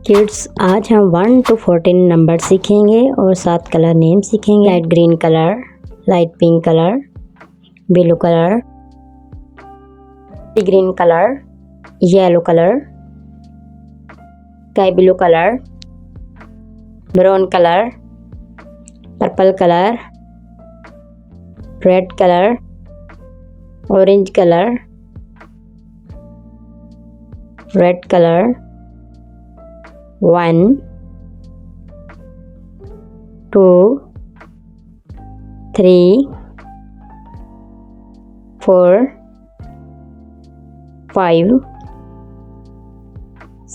Kids, आज हम 1 to 14 number सीखेंगे और 7 कलर नेम सीखेंगे। Light green colour, light pink colour, blue colour, green colour, yellow colour, sky blue colour, brown colour, purple colour, red colour, orange colour, red colour. 1 2 3 4 5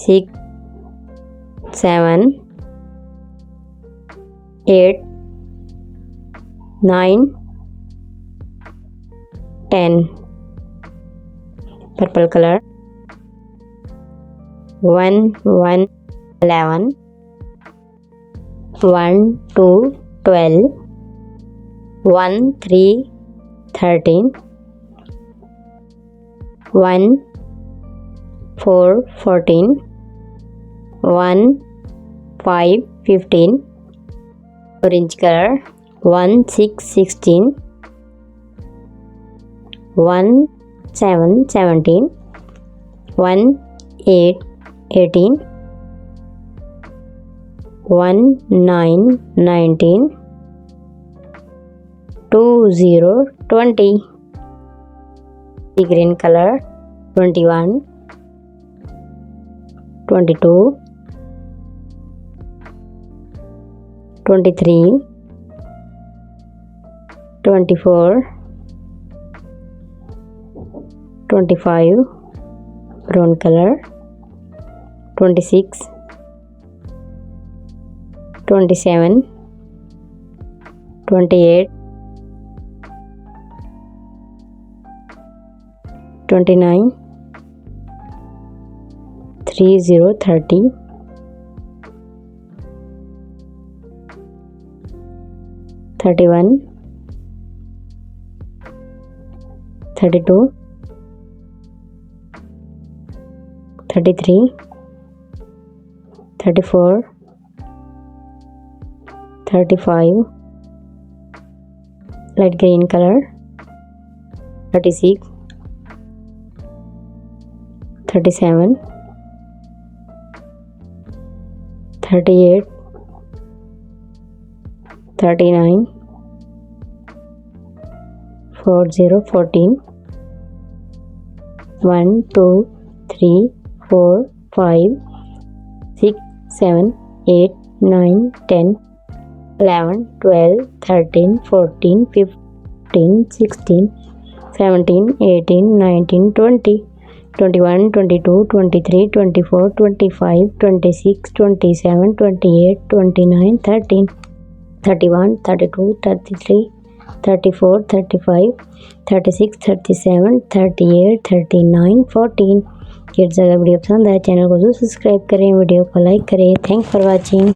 6 7 8 9 10 purple colour 1 1 11 1 2 12 1 3 13 1 4 14 1 5 15 orange color 1 6 16 1 7 17 1 8 18 1 9 19 2 0 20 green color 21 22 23 24 25 brown color 26 27 28 29 30 30 31 32 33 34 35 light green color 36 37 38 39 40 14 1 2 3 4 5 6 7 8 9 10 11 12 13 14 15 16 17 18 19 20 21 22 23 24 25 26 27 28 29 30 31 32 33 34 35 36 37 38 39 14 kids, अगर video पसंद आए channel को जरूर subscribe करें, video को like करें। Thanks for watching.